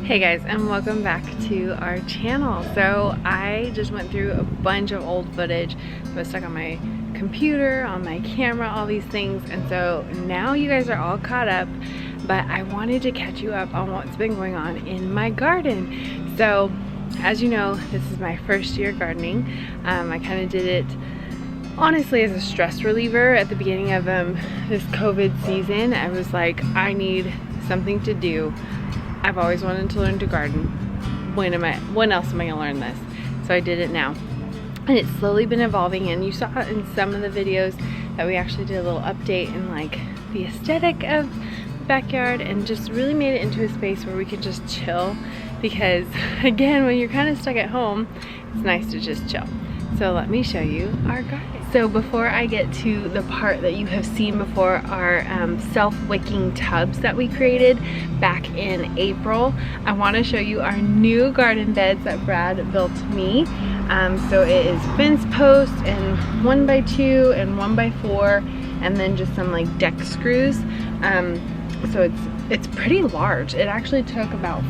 Hey guys, and welcome back to our channel. So I just went through a bunch of old footage that was stuck on my computer, on my camera, all these things, and so now you guys are all caught up, but I wanted to catch you up on what's been going on in my garden. So as you know, this is my first year gardening. I kind of did it honestly as a stress reliever at the beginning of this COVID season. I was like, I need something to do. I've always wanted to learn to garden. When else am I gonna learn this? So I did it now. And it's slowly been evolving, and you saw in some of the videos that we actually did a little update in like the aesthetic of the backyard and just really made it into a space where we could just chill, because again, when you're kind of stuck at home, it's nice to just chill. So let me show you our garden. So before I get to the part that you have seen before, our self-wicking tubs that we created back in April, I want to show you our new garden beds that Brad built me. So it is fence posts and 1x2 and 1x4, and then just some like deck screws. So it's pretty large. It actually took about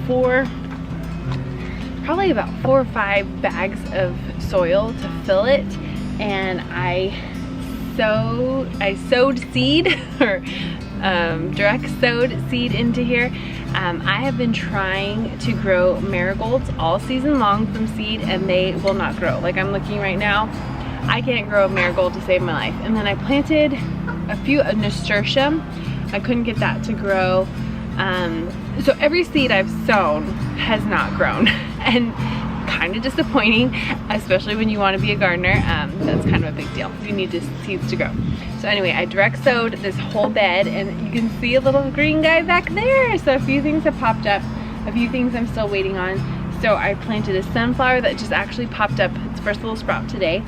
probably about 4 or 5 bags of soil to fill it, and I sowed seed or direct sowed seed into here. I have been trying to grow marigolds all season long from seed, and they will not grow. Like I'm looking right now, I can't grow a marigold to save my life. And then I planted a nasturtium. I couldn't get that to grow. So every seed I've sown has not grown, and kind of disappointing, especially when you want to be a gardener. That's kind of a big deal. You need seeds to grow. So anyway, I direct sowed this whole bed, and you can see a little green guy back there. So a few things have popped up, a few things I'm still waiting on. So I planted a sunflower that just actually popped up its first little sprout today.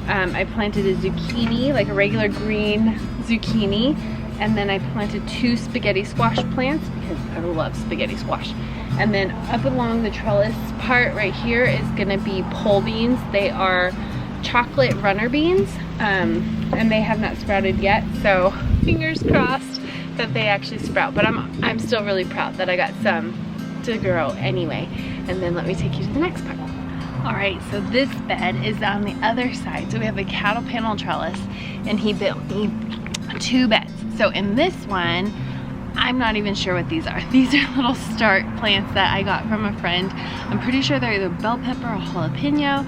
I planted a zucchini, like a regular green zucchini. And then I planted 2 spaghetti squash plants because I love spaghetti squash. And then up along the trellis part right here is gonna be pole beans. They are chocolate runner beans, and they have not sprouted yet. So fingers crossed that they actually sprout. But I'm still really proud that I got some to grow anyway. And then let me take you to the next part. All right, so this bed is on the other side. So we have a cattle panel trellis, and he built me 2 beds. So in this one, I'm not even sure what these are. These are little start plants that I got from a friend. I'm pretty sure they're either bell pepper or jalapeno.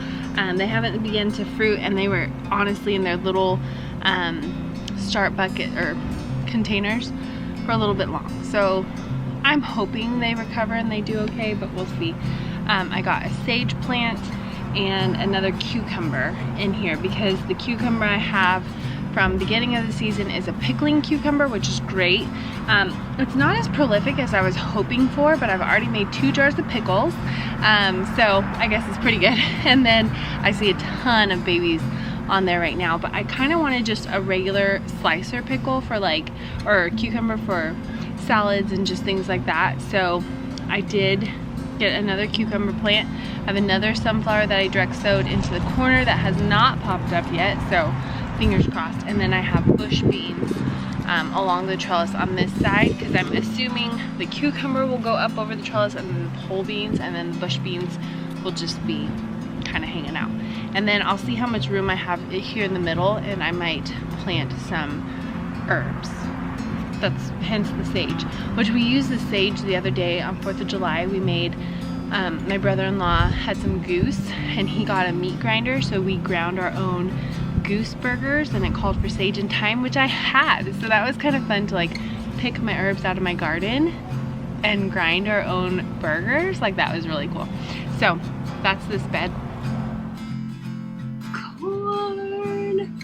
They haven't begun to fruit, and they were honestly in their little start bucket or containers for a little bit long. So I'm hoping they recover and they do okay, but we'll see. I got a sage plant and another cucumber in here, because the cucumber I have from beginning of the season is a pickling cucumber, which is great. It's not as prolific as I was hoping for, but I've already made 2 jars of pickles, so I guess it's pretty good. And then I see a ton of babies on there right now, but I kind of wanted just a regular slicer pickle for or cucumber for salads and just things like that. So I did get another cucumber plant. I have another sunflower that I direct sowed into the corner that has not popped up yet, so fingers crossed. And then I have bush beans along the trellis on this side, because I'm assuming the cucumber will go up over the trellis, and then the pole beans and then the bush beans will just be kind of hanging out. And then I'll see how much room I have here in the middle, and I might plant some herbs. That's hence the sage, which we used the sage the other day on 4th of July. We made, my brother-in-law had some goose, and he got a meat grinder, so we ground our own goose burgers, and it called for sage and thyme, which I had. So that was kind of fun to like pick my herbs out of my garden and grind our own burgers. Like that was really cool. So that's this bed. Corn.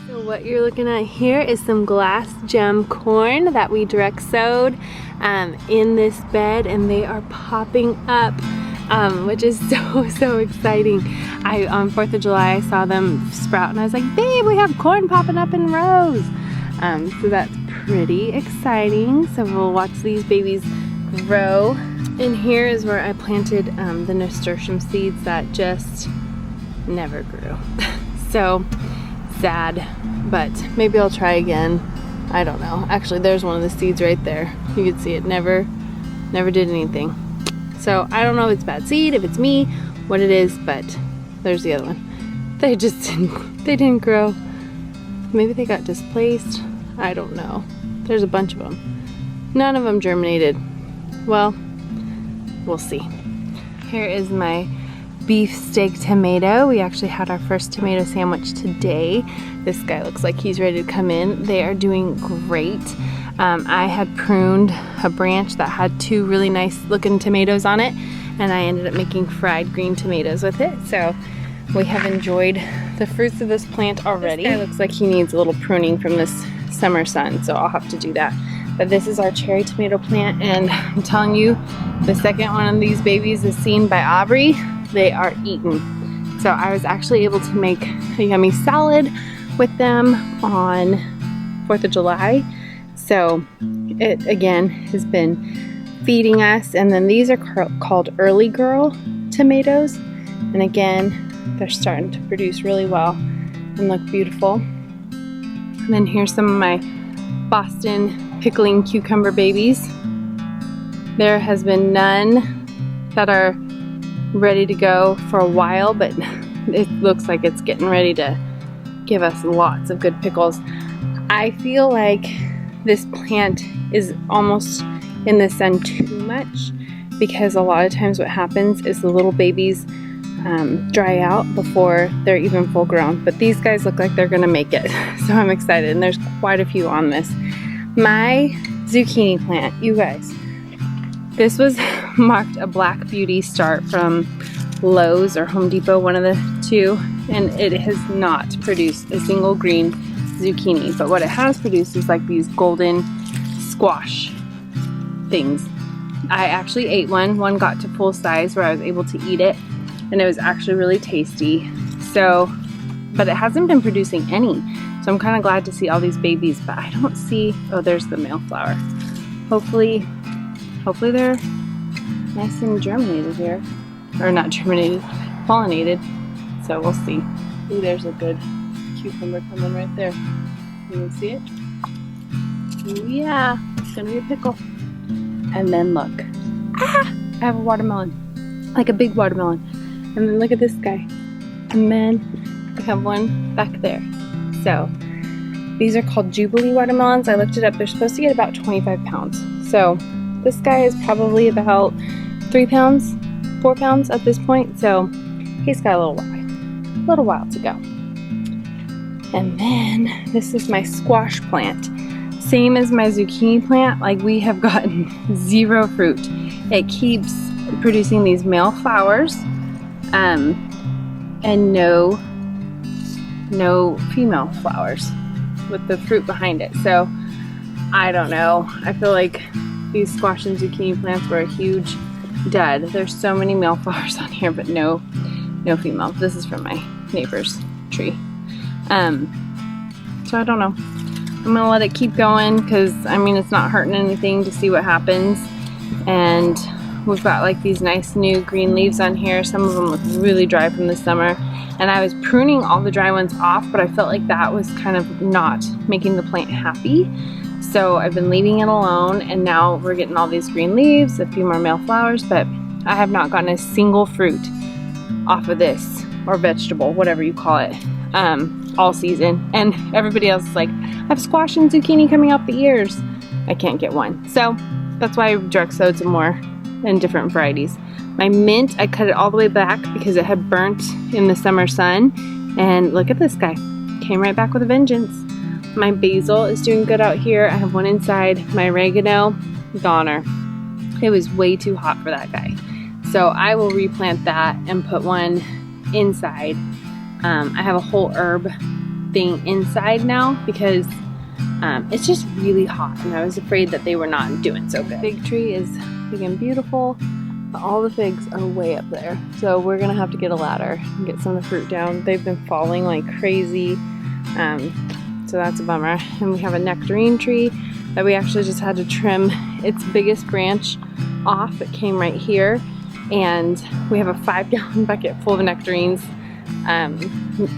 So what you're looking at here is some glass gem corn that we direct sowed in this bed, and they are popping up, which is so exciting. On 4th of July, I saw them sprout, and I was like, babe, we have corn popping up in rows. So that's pretty exciting. So we'll watch these babies grow. And here is where I planted the nasturtium seeds that just never grew. So sad, but maybe I'll try again. I don't know. Actually, there's one of the seeds right there. You can see it never did anything. So I don't know if it's bad seed, if it's me, what it is, but there's the other one. They just didn't grow. Maybe they got displaced. I don't know. There's a bunch of them. None of them germinated. Well, we'll see. Here is my beefsteak tomato. We actually had our first tomato sandwich today. This guy looks like he's ready to come in. They are doing great. I had pruned a branch that had 2 really nice looking tomatoes on it, and I ended up making fried green tomatoes with it. So we have enjoyed the fruits of this plant already. This guy looks like he needs a little pruning from this summer sun, so I'll have to do that. But this is our cherry tomato plant, and I'm telling you, the second one of these babies is seen by Aubrey, they are eaten. So I was actually able to make a yummy salad with them on 4th of July. So it again has been feeding us. And then these are called early girl tomatoes. And again, they're starting to produce really well and look beautiful. And then here's some of my Boston pickling cucumber babies. There has been none that are ready to go for a while, but it looks like it's getting ready to give us lots of good pickles. I feel like this plant is almost in the sun too much, because a lot of times what happens is the little babies dry out before they're even full grown. But these guys look like they're gonna make it, so I'm excited, and there's quite a few on this. My zucchini plant, you guys, this was marked a Black Beauty start from Lowe's or Home Depot, one of the two, and it has not produced a single green zucchini. But what it has produced is like these golden squash things. I actually ate one got to full size where I was able to eat it, and it was actually really tasty. So, but it hasn't been producing any. So I'm kind of glad to see all these babies, but I don't see, oh, there's the male flower. Hopefully they're nice and germinated here. Or not germinated, pollinated. So we'll see. Ooh, there's a good cucumber coming right there. You can see it? Ooh, yeah, it's gonna be a pickle. And then look, I have a watermelon, like a big watermelon. And then look at this guy. And then we have one back there. So these are called Jubilee watermelons. I looked it up. They're supposed to get about 25 pounds. So this guy is probably about 3 pounds, 4 pounds at this point. So he's got a little while to go. And then this is my squash plant. Same as my zucchini plant, like we have gotten 0 fruit. It keeps producing these male flowers, and no female flowers with the fruit behind it. So I don't know. I feel like these squash and zucchini plants were a huge dud. There's so many male flowers on here, but no female. This is from my neighbor's tree. So I don't know. I'm gonna let it keep going, because I mean it's not hurting anything to see what happens. And we've got like these nice new green leaves on here. Some of them look really dry from the summer, and I was pruning all the dry ones off, but I felt like that was kind of not making the plant happy. So I've been leaving it alone, and now we're getting all these green leaves, a few more male flowers, but I have not gotten a single fruit off of this, or vegetable, whatever you call it, all season. And everybody else is like, I have squash and zucchini coming out the ears. I can't get one. So that's why I direct sowed some more and different varieties. My mint, I cut it all the way back because it had burnt in the summer sun. And look at this guy. Came right back with a vengeance. My basil is doing good out here. I have one inside. My oregano, goner. It was way too hot for that guy. So I will replant that and put one inside. I have a whole herb thing inside now because it's just really hot, and I was afraid that they were not doing so good. Fig tree is big and beautiful, but all the figs are way up there. So we're gonna have to get a ladder and get some of the fruit down. They've been falling like crazy, so that's a bummer. And we have a nectarine tree that we actually just had to trim its biggest branch off. It came right here, and we have a 5-gallon bucket full of nectarines,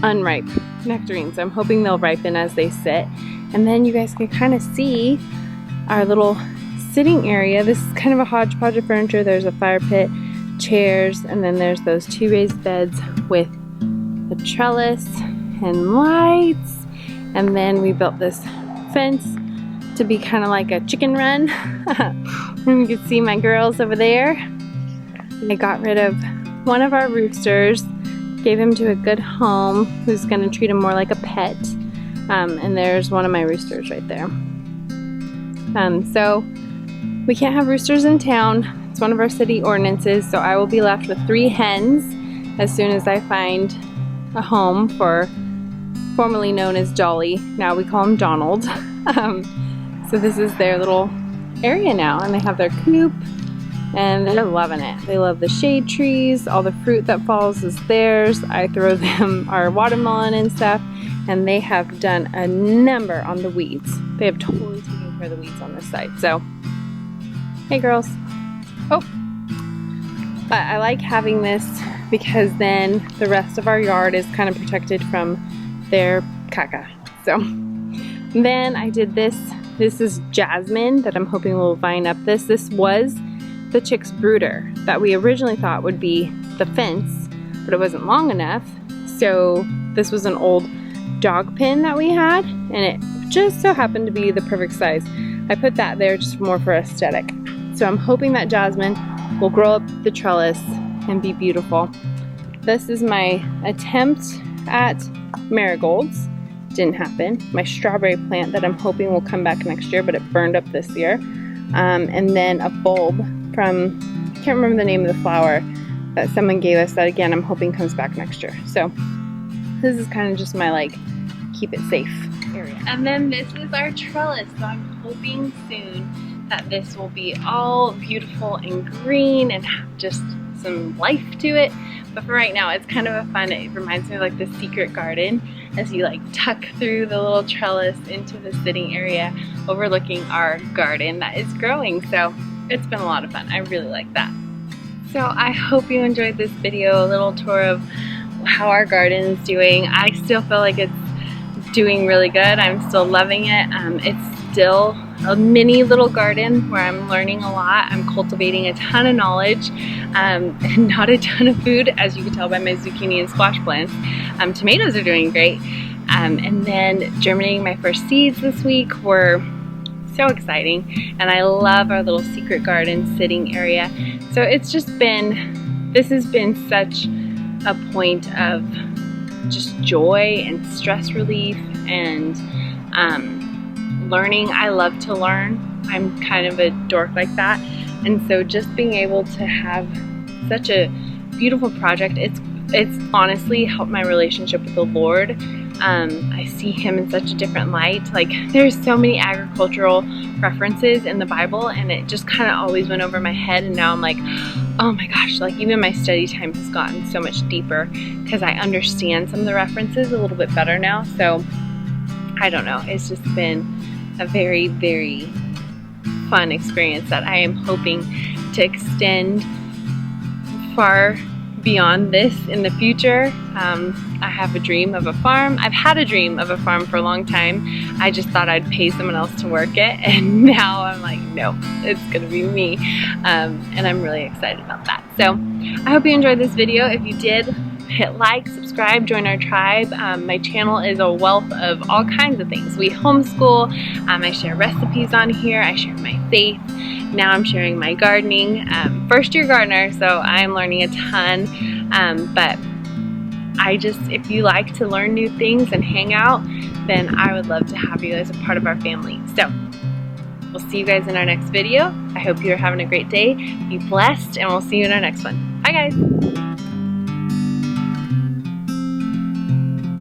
unripe nectarines. I'm hoping they'll ripen as they sit. And then you guys can kind of see our little sitting area. This is kind of a hodgepodge of furniture. There's a fire pit, chairs, and then there's those 2 raised beds with the trellis and lights. And then we built this fence to be kind of like a chicken run. And you can see my girls over there. I got rid of one of our roosters, gave him to a good home who's going to treat him more like a pet. And there's one of my roosters right there. So we can't have roosters in town. It's one of our city ordinances, so I will be left with 3 hens as soon as I find a home for formerly known as Dolly. Now we call him Donald. So this is their little area now, and they have their coop, and they're loving it. They love the shade trees. All the fruit that falls is theirs. I throw them our watermelon and stuff, and they have done a number on the weeds. They have totally taken care of the weeds on this side. So, hey girls. Oh, but I like having this because then the rest of our yard is kind of protected from their caca. So then I did this. This is jasmine that I'm hoping will vine up this. This was the chick's brooder that we originally thought would be the fence, but it wasn't long enough. So this was an old dog pen that we had, and it just so happened to be the perfect size. I put that there just more for aesthetic. So I'm hoping that jasmine will grow up the trellis and be beautiful. This is my attempt at marigolds. Didn't happen. My strawberry plant that I'm hoping will come back next year, but it burned up this year. And then a bulb from, I can't remember the name of the flower that someone gave us that, again, I'm hoping comes back next year. So this is kind of just my like keep it safe area. And then this is our trellis. So I'm hoping soon that this will be all beautiful and green and have just some life to it. But for right now, it's kind of a fun, it reminds me of like the secret garden as you like tuck through the little trellis into the sitting area overlooking our garden that is growing. So it's been a lot of fun. I really like that. So I hope you enjoyed this video, a little tour of how our garden is doing. I still feel like it's doing really good. I'm still loving it. It's still a mini little garden where I'm learning a lot. I'm cultivating a ton of knowledge and not a ton of food, as you can tell by my zucchini and squash plants. Tomatoes are doing great. And then germinating my first seeds this week were so exciting. And I love our little secret garden sitting area. So it's just been, this has been such a point of just joy and stress relief and learning. I love to learn. I'm kind of a dork like that. And so just being able to have such a beautiful project, it's honestly helped my relationship with the Lord. I see him in such a different light. Like there's so many agricultural references in the Bible, and it just kind of always went over my head, and now I'm like, oh my gosh, like even my study time has gotten so much deeper because I understand some of the references a little bit better now. So I don't know, it's just been a very, very fun experience that I am hoping to extend far beyond this in the future. I have a dream of a farm. I've had a dream of a farm for a long time. I just thought I'd pay someone else to work it, and now I'm like, no, it's gonna be me. And I'm really excited about that. So I hope you enjoyed this video. If you did, hit like, subscribe, join our tribe. My channel is a wealth of all kinds of things. We homeschool, I share recipes on here, I share my faith. Now I'm sharing my gardening. First year gardener, so I'm learning a ton. But if you like to learn new things and hang out, then I would love to have you as a part of our family. So we'll see you guys in our next video. I hope you're having a great day. Be blessed, and we'll see you in our next one. Bye guys.